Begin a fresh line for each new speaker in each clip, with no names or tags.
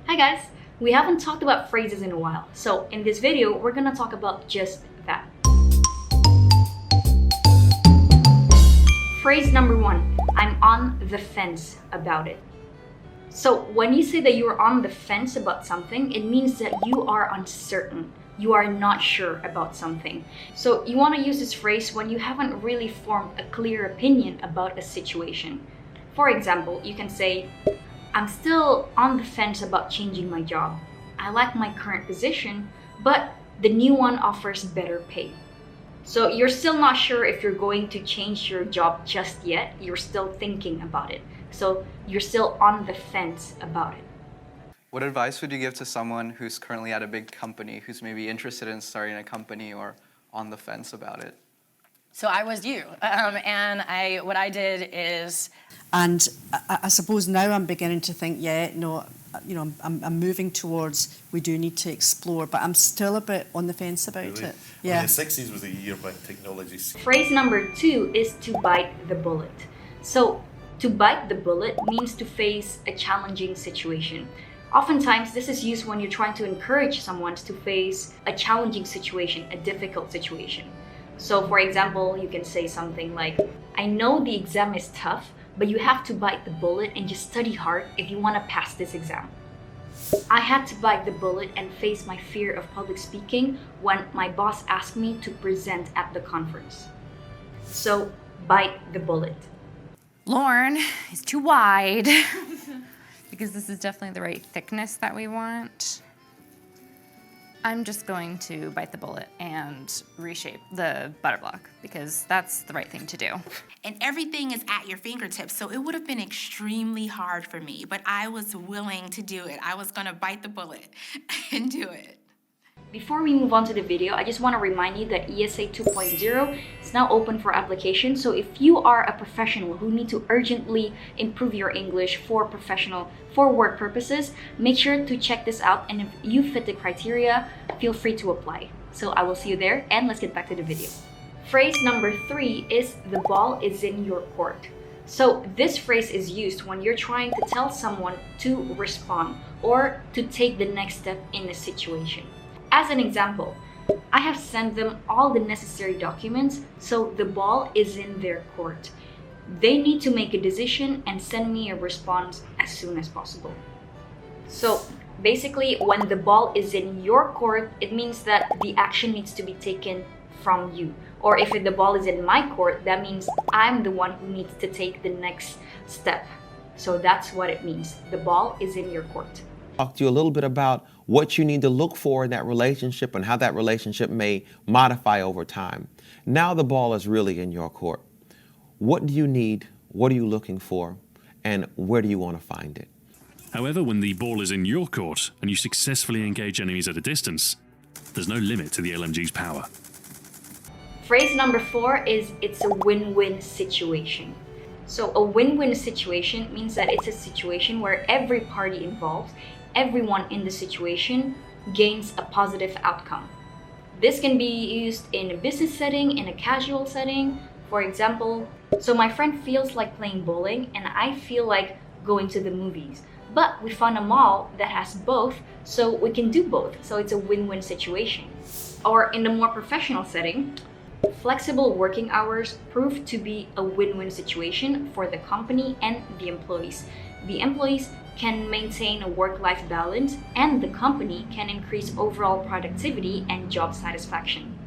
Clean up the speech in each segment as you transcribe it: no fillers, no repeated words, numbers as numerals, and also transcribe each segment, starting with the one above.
Hi guys! We haven't talked about phrases in a while, so in this video, we're gonna talk about just that. Phrase number 1, I'm on the fence about it. So when you say that you're on the fence about something, it means that you are uncertain. You are not sure about something. So you want to use this phrase when you haven't really formed a clear opinion about a situation. For example, you can say, I'm still on the fence about changing my job. I like my current position, but the new one offers better pay. So you're still not sure if you're going to change your job just yet. You're still thinking about it. So you're still on the fence about it.
What advice would you give to someone who's currently at a big company, who's maybe interested in starting a company or on the fence about it?
So I was you, and what I did is...
And I suppose now I'm beginning to think, I'm moving towards we do need to explore, but I'm still a bit on the fence about it.
Yeah. I mean, the 60s was a year when technology...
Phrase number 2 is to bite the bullet. So to bite the bullet means to face a challenging situation. Oftentimes, this is used when you're trying to encourage someone to face a challenging situation, a difficult situation. So for example, you can say something like, I know the exam is tough, but you have to bite the bullet and just study hard if you want to pass this exam. I had to bite the bullet and face my fear of public speaking when my boss asked me to present at the conference. So, bite the bullet.
Lauren is too wide because this is definitely the right thickness that we want. I'm just going to bite the bullet and reshape the butter block because that's the right thing to do.
And everything is at your fingertips, so it would have been extremely hard for me, but I was willing to do it. I was gonna bite the bullet and do it.
Before we move on to the video, I just want to remind you that ESA 2.0 is now open for application. So if you are a professional who need to urgently improve your English for work purposes, make sure to check this out. And if you fit the criteria, feel free to apply. So I will see you there, and let's get back to the video. Phrase number 3 is the ball is in your court. So this phrase is used when you're trying to tell someone to respond or to take the next step in a situation. As an example, I have sent them all the necessary documents, so the ball is in their court. They need to make a decision and send me a response as soon as possible. So basically, when the ball is in your court, it means that the action needs to be taken from you. Or if the ball is in my court, that means I'm the one who needs to take the next step. So that's what it means. The ball is in your court.
Talk to you a little bit about what you need to look for in that relationship and how that relationship may modify over time. Now the ball is really in your court. What do you need? What are you looking for? And where do you want to find it?
However, when the ball is in your court and you successfully engage enemies at a distance, there's no limit to the LMG's power.
Phrase number 4 is it's a win-win situation. So a win-win situation means that it's a situation where every party involved, everyone in the situation gains a positive outcome. This can be used in a business setting, in a casual setting. For example, so my friend feels like playing bowling and I feel like going to the movies. But we found a mall that has both, so we can do both. So it's a win-win situation. Or in the more professional setting, flexible working hours prove to be a win-win situation for the company and the employees. The employees can maintain a work-life balance and the company can increase overall productivity and job satisfaction.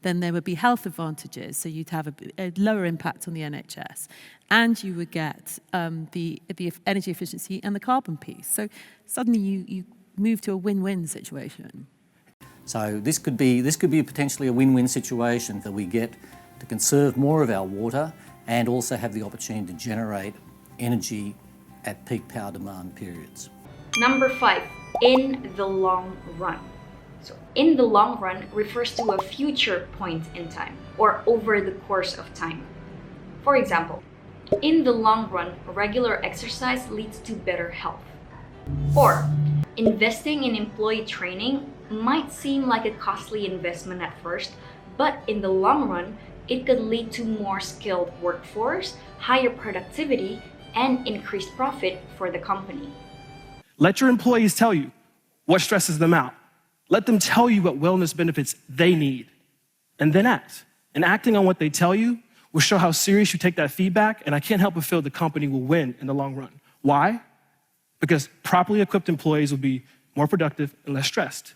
Then there would be health advantages, so you'd have a lower impact on the NHS, and you would get the energy efficiency and the carbon piece. So suddenly you move to a win-win situation.
So this could be potentially a win-win situation that we get to conserve more of our water and also have the opportunity to generate energy at peak power demand periods.
Number 5, in the long run. So in the long run refers to a future point in time or over the course of time. For example, in the long run, regular exercise leads to better health. Or investing in employee training might seem like a costly investment at first, but in the long run, it could lead to more skilled workforce, higher productivity, and increased profit for the company.
Let your employees tell you what stresses them out. Let them tell you what wellness benefits they need, and then act. And acting on what they tell you will show how serious you take that feedback, and I can't help but feel the company will win in the long run. Why? Because properly equipped employees will be more productive and less stressed.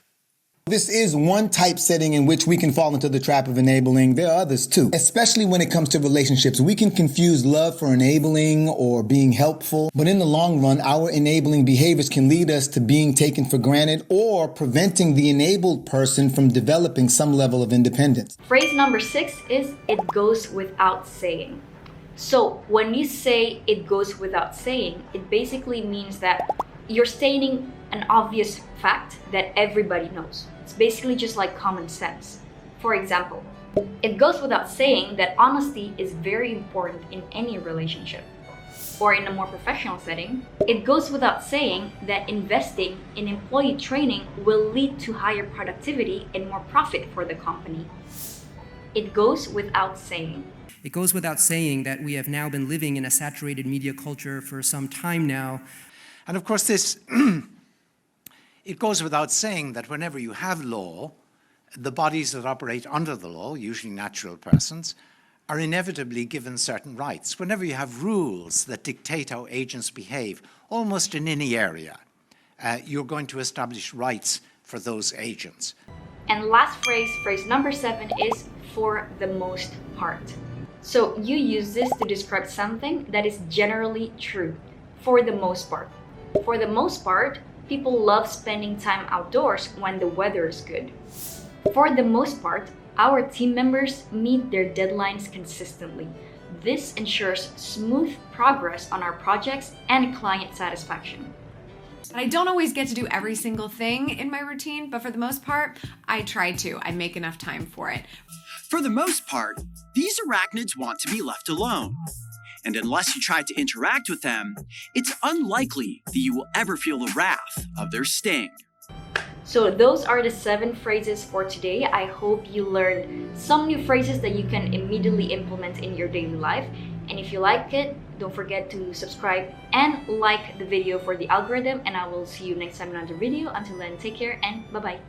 This is one typesetting in which we can fall into the trap of enabling. There are others too, especially when it comes to relationships. We can confuse love for enabling or being helpful, but in the long run, our enabling behaviors can lead us to being taken for granted or preventing the enabled person from developing some level of independence.
Phrase number 6 is it goes without saying. So when you say it goes without saying, it basically means that you're stating an obvious fact that everybody knows. It's basically just like common sense. For example, it goes without saying that honesty is very important in any relationship. Or in a more professional setting, it goes without saying that investing in employee training will lead to higher productivity and more profit for the company. It goes without saying.
It goes without saying that we have now been living in a saturated media culture for some time now.
And of course, it goes without saying that whenever you have law, the bodies that operate under the law, usually natural persons, are inevitably given certain rights. Whenever you have rules that dictate how agents behave, almost in any area, you're going to establish rights for those agents.
And last phrase, phrase number 7, is for the most part. So you use this to describe something that is generally true, for the most part. For the most part, people love spending time outdoors when the weather is good. For the most part, our team members meet their deadlines consistently. This ensures smooth progress on our projects and client satisfaction.
I don't always get to do every single thing in my routine, but for the most part, I try to. I make enough time for it.
For the most part, these arachnids want to be left alone. And unless you try to interact with them, it's unlikely that you will ever feel the wrath of their sting.
So those are the 7 phrases for today. I hope you learned some new phrases that you can immediately implement in your daily life. And if you like it, don't forget to subscribe and like the video for the algorithm. And I will see you next time in another video. Until then, take care and bye-bye.